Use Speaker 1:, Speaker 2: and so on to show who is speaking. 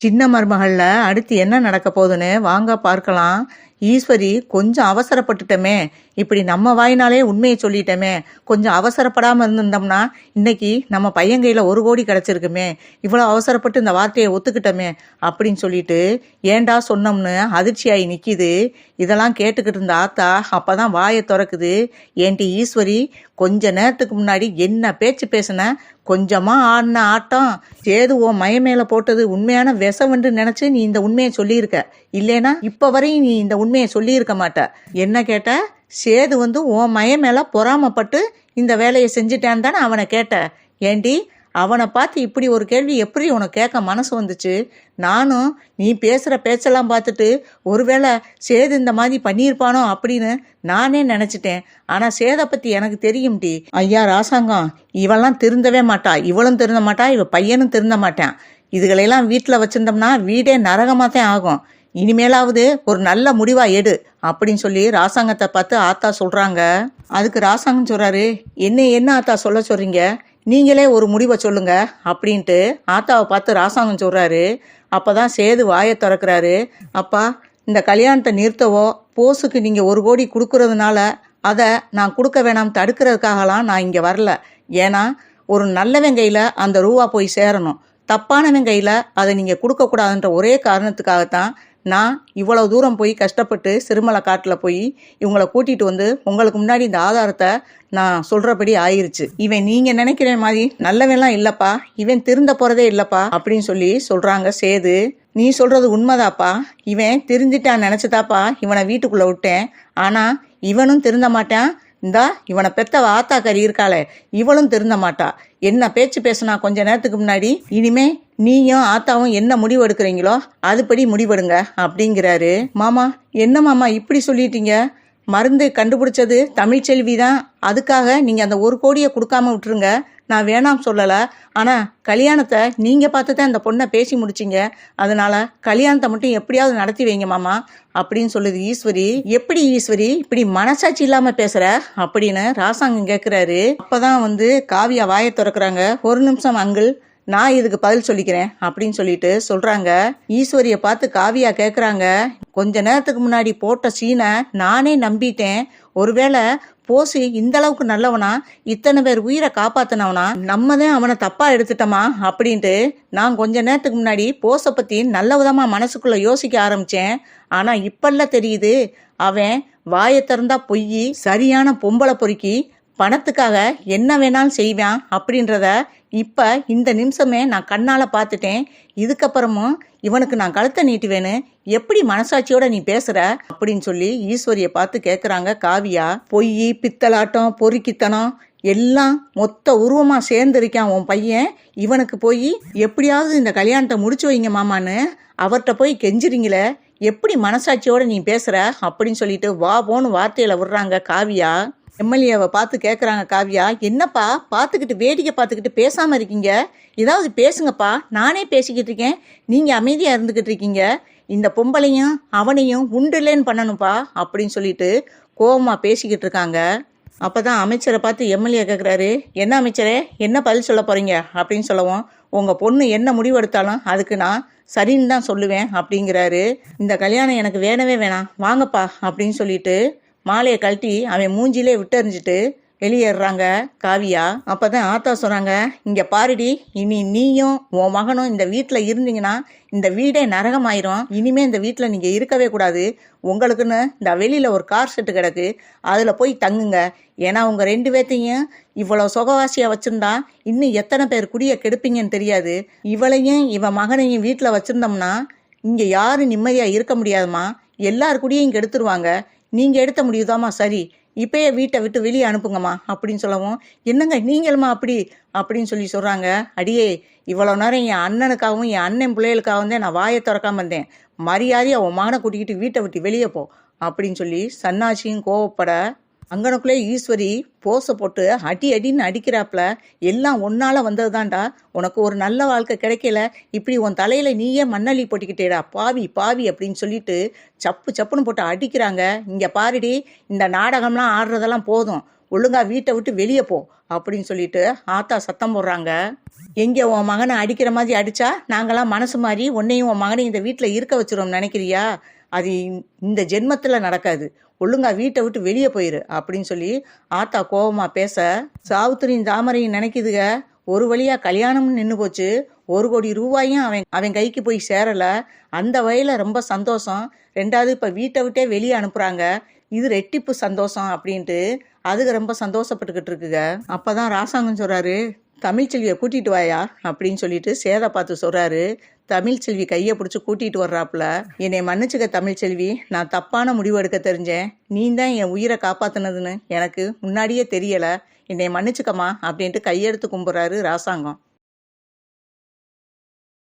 Speaker 1: சின்ன மருமகள்ல அடுத்து என்ன நடக்க போகுதுன்னு வாங்க பார்க்கலாம். ஈஸ்வரி கொஞ்சம் அவசரப்பட்டுட்டோமே, இப்படி நம்ம வாயினாலே உண்மையை சொல்லிட்டோமே, கொஞ்சம் அவசரப்படாம இருந்திருந்தோம்னா இன்னைக்கு நம்ம பையன் கையில 1 கோடி கிடைச்சிருக்குமே, இவ்வளவு அவசரப்பட்டு இந்த வார்த்தையை ஒத்துக்கிட்டோமே அப்படின்னு சொல்லிட்டு ஏண்டா சொன்னோம்னு அதிர்ச்சியாகி நிக்கிது. இதெல்லாம் கேட்டுக்கிட்டு இருந்த ஆத்தா அப்பதான் வாயை திறக்குது. ஏன்டி ஈஸ்வரி, கொஞ்ச நேரத்துக்கு முன்னாடி என்ன பேச்சு பேசுன, கொஞ்சமா ஆடின ஆட்டம் சேது உன் மய மேல போட்டது உண்மையான விஷம்னு நினைச்சு நீ இந்த உண்மையை சொல்லியிருக்க. இல்லைனா இப்ப வரையும் நீ இந்த உண்மையை சொல்லியிருக்க மாட்ட. என்ன கேட்ட? சேது உன் மய மேல பொறாமப்பட்டு இந்த வேலையை செஞ்சுட்டான்னு தானே அவனை கேட்ட. ஏண்டி, அவனை பார்த்து இப்படி ஒரு கேள்வி எப்படி உனக்கு கேட்க மனசு வந்துச்சு? நானும் நீ பேசுற பேச்செல்லாம் பார்த்துட்டு ஒருவேளை சேது இந்த மாதிரி பண்ணியிருப்பானோ அப்படின்னு நானே நினைச்சிட்டேன். ஆனா சேதை பத்தி எனக்கு தெரியும் டி. ஐயா ராசாங்கம், இவெல்லாம் திருந்தவே மாட்டா, இவளும் திருந்த மாட்டா, இவ பையனும் திருந்த மாட்டான். இதுகளையெல்லாம் வீட்டில் வச்சிருந்தோம்னா வீடே நரகமாக தான் ஆகும். இனிமேலாவது ஒரு நல்ல முடிவா எடு அப்படின்னு சொல்லி ராசாங்கத்தை பார்த்து ஆத்தா சொல்றாங்க. அதுக்கு ராசாங்கம் சொல்றாரு, என்ன ஆத்தா சொல்ல சொல்றீங்க, நீங்களே ஒரு முடிவை சொல்லுங்க அப்படின்ட்டு ஆத்தாவை பார்த்து ராசாங்கம் சொல்றாரு. அப்பதான் சேது வாயை திறக்கிறாரு. அப்பா, இந்த கல்யாணத்தை நிறுத்தவோ போஸுக்கு நீங்க 1 கோடி கொடுக்கறதுனால அதை நான் கொடுக்க வேணாம் தடுக்கிறதுக்காகலாம் நான் இங்க வரல. ஏன்னா ஒரு நல்லவன் கையில அந்த ரூபா போய் சேரணும், தப்பானவன் கையில அதை நீங்க கொடுக்க கூடாதுன்ற ஒரே காரணத்துக்காகத்தான் நான் இவ்வளவு தூரம் போய் கஷ்டப்பட்டு சிறுமலை காட்டில் போய் இவங்களை கூட்டிட்டு வந்து உங்களுக்கு முன்னாடி இந்த ஆதாரத்தை நான் சொல்றபடி ஆயிருச்சு. இவன் நீங்க நினைக்கிற மாதிரி நல்லவெல்லாம் இல்லப்பா, இவன் திருந்த போறதே இல்லப்பா அப்படின்னு சொல்லி சொல்றாங்க சேது. நீ சொல்றது உண்மைதாப்பா, இவன் திருந்திட்டான் நினைச்சதாப்பா இவனை வீட்டுக்குள்ள விட்டேன். ஆனா இவனும் திருந்த மாட்டான். இந்தா இவனை பெத்த ஆத்தாக்காரி இருக்காளே, இவளும் திருந்த மாட்டா. என்ன பேச்சு பேசுனா கொஞ்ச நேரத்துக்கு முன்னாடி, இனிமே நீயும் ஆத்தாவும் என்ன முடிவு எடுக்கிறீங்களோ அதுபடி முடிவெடுங்க அப்படிங்கிறாரு. மாமா, என்ன மாமா இப்படி சொல்லிட்டீங்க? மருந்து கண்டுபிடிச்சது தமிழ்ச்செல்வி தான், அதுக்காக நீங்க அந்த 1 கோடியை கொடுக்காம விட்டுருங்க. நான் வேணாம் சொல்லல, ஆனா கல்யாணத்தை நீங்க பார்த்து தான் இந்த பொண்ணை பேசி முடிச்சிங்க, அதனால கல்யாணத்தை மட்டும் எப்படியாவது நடத்தி வைங்க மாமா அப்படின்னு சொல்லுது ஈஸ்வரி. எப்படி ஈஸ்வரி இப்படி மனசாட்சி இல்லாம பேசுற அப்படின்னு ராசாங்கம் கேட்கிறாரு. அப்பதான் காவியா வாயை திறக்கிறாங்க. ஒரு நிமிஷம் அங்கிள், நான் இதுக்கு பதில் சொல்லிக்கிறேன் அப்படின்னு சொல்லிட்டு சொல்றாங்க. ஈஸ்வரிய பார்த்து காவியா கேக்குறாங்க, கொஞ்ச நேரத்துக்கு முன்னாடி போட்ட சீனை நானே நம்பிட்டேன். ஒருவேளை போசி இந்த அளவுக்கு நல்லவனா, இத்தனை பேர் உயிரை காப்பாத்தினவனா, நம்ம தான் அவனை தப்பா எடுத்துட்டோமா அப்படின்ட்டு நான் கொஞ்ச நேரத்துக்கு முன்னாடி போஸை பத்தி நல்ல விதமா மனசுக்குள்ள யோசிக்க ஆரம்பிச்சேன். ஆனா இப்பெல்லாம் தெரியுது, அவன் வாயை திறந்தா பொய், சரியான பொம்பளை பொறுக்கி, பணத்துக்காக என்ன வேணாலும் செய்வான் அப்படின்றத இப்ப இந்த நிமிஷமே நான் கண்ணால பார்த்துட்டேன். இதுக்கப்புறமும் இவனுக்கு நான் கழுத்தை நீட்டுவேன்னு எப்படி மனசாட்சியோட நீ பேசுற அப்படின்னு சொல்லி ஈஸ்வரிய பார்த்து கேக்குறாங்க காவியா. பொய், பித்தலாட்டம், பொறுக்கித்தனம் எல்லாம் மொத்த உருவமா சேர்ந்திருக்கான் உன் பையன். இவனுக்கு போய் எப்படியாவது இந்த கல்யாணத்தை முடிச்சு வைங்க மாமான்னு அவர்கிட்ட போய் கெஞ்சுறீங்களே, எப்படி மனசாட்சியோட நீ பேசுற அப்படின்னு சொல்லிட்டு வா போன்னு வார்த்தையில விடுறாங்க காவியா. எம்எல்ஏவை பார்த்து கேட்குறாங்க காவியா, என்னப்பா பார்த்துக்கிட்டு வேடிக்கை பார்த்துக்கிட்டு பேசாமல் இருக்கீங்க, ஏதாவது பேசுங்கப்பா, நானே பேசிக்கிட்டு இருக்கேன், நீங்கள் அமைதியாக இருந்துக்கிட்டு இருக்கீங்க, இந்த பொம்பளையும் அவனையும் உண்டுலேன்னு பண்ணணும்ப்பா அப்படின்னு சொல்லிட்டு கோபமாக பேசிக்கிட்டு இருக்காங்க. அப்போ தான் அமைச்சரை பார்த்து எம்எல்ஏ கேட்குறாரு, என்ன அமைச்சரே, என்ன பதில் சொல்ல போகிறீங்க அப்படின்னு சொல்லவும், உங்கள் பொண்ணு என்ன முடிவெடுத்தாலும் அதுக்கு நான் சரின்னு தான் சொல்லுவேன் அப்படிங்கிறாரு. இந்த கல்யாணம் எனக்கு வேணவே வேணாம், வாங்கப்பா அப்படின்னு சொல்லிட்டு மாலையை கழட்டி அவன் மூஞ்சிலே விட்டெறிஞ்சிட்டு வெளியேறாங்க காவியா. அப்பதான் ஆத்தா சொல்றாங்க, இங்க பாருடி, இனி நீயும் உன் மகனும் இந்த வீட்டுல இருந்தீங்கன்னா இந்த வீடே நரகமாயிரும். இனிமே இந்த வீட்டுல நீங்க இருக்கவே கூடாது. உங்களுக்குன்னு இந்த வெளியில ஒரு கார் செட்டு கிடக்கு, அதுல போய் தங்குங்க. ஏன்னா உங்க 2 பேர்த்தையும் இவ்வளவு சுகவாசியா வச்சிருந்தா இன்னும் எத்தனை பேர் குடிய கெடுப்பீங்கன்னு தெரியாது. இவளையும் இவன் மகனையும் வீட்டுல வச்சிருந்தோம்னா இங்க யாரும் நிம்மதியா இருக்க முடியாதுமா, எல்லார் குடியையும் கெடுத்துருவாங்க. நீங்க எடுத்த முடியுதாமா, சரி இப்பயே வீட்டை விட்டு வெளியே அனுப்புங்கம்மா அப்படின்னு சொல்லவும், என்னங்க நீங்களுமா அப்படி அப்படின்னு சொல்லி சொல்றாங்க. அடியே, இவ்வளவு நேரம் என் அண்ணனுக்காகவும் என் அண்ணன் பிள்ளைகளுக்காகவும் தான் நான் வாயை திறக்காம இருந்தேன், மரியாதையா உன் மகனை கூட்டிக்கிட்டு வீட்டை விட்டு வெளியே போ அப்படின்னு சொல்லி சன்னாச்சியும் கோவப்பட, அங்கனக்குள்ளே ஈஸ்வரி போஸை போட்டு அடின்னு அடிக்கிறாப்புல, எல்லாம் ஒன்னால வந்ததுதான்டா, உனக்கு ஒரு நல்ல வாழ்க்கை கிடைக்கல, இப்படி உன் தலையில நீயே மண்ணள்ளி போட்டுக்கிட்டேடா பாவி பாவி அப்படின்னு சொல்லிட்டு சப்புன்னு போட்டு அடிக்கிறாங்க. இங்க பாருடி, இந்த நாடகம்லாம் ஆடுறதெல்லாம் போதும், ஒழுங்கா வீட்டை விட்டு வெளியே போ அப்படின்னு சொல்லிட்டு ஆத்தா சத்தம் போடுறாங்க. எங்கே உன் மகனை அடிக்கிற மாதிரி அடிச்சா நாங்களாம் மனசு மாதிரி உன்னையும் உன் மகனையும் இந்த வீட்டில் இருக்க வச்சிரும் நினைக்கிறியா? அது இந்த ஜென்மத்தில் நடக்காது. ஒழுங்கா வீட்டை விட்டு வெளியே போயிரு அப்படின்னு சொல்லி ஆத்தா கோபமா பேச, சாவுத்திரியும் தாமரையும் நினைக்குதுக ஒரு வழியா கல்யாணம்னு நின்று போச்சு. 1 கோடி ரூபாயும் அவன் கைக்கு போய் சேரல. அந்த வகையில ரொம்ப சந்தோஷம். 2வது இப்ப வீட்டை விட்டே வெளியே அனுப்புறாங்க. இது ரெட்டிப்பு சந்தோஷம் அப்படின்ட்டு அதுக்கு ரொம்ப சந்தோஷப்பட்டுக்கிட்டு இருக்குங்க. அப்பதான் ராசாங்கம் சொல்றாரு, தமிழ்ச்செல்வியை கூட்டிட்டு வாயா அப்படின்னு சொல்லிட்டு சேதை பார்த்து சொல்றாரு. தமிழ்ச்செல்வி கையை பிடிச்சி கூட்டிட்டு வர்றாப்புல. என்னை மன்னிச்சுக்க தமிழ்ச்செல்வி, நான் தப்பான முடிவு எடுக்க தெரிஞ்சேன். நீ தான் என் உயிரை காப்பாத்தினதுன்னு எனக்கு முன்னாடியே தெரியல. என்னை மன்னிச்சுக்கம்மா அப்படின்ட்டு கையெடுத்து கும்பிட்றாரு ராசாங்கம்.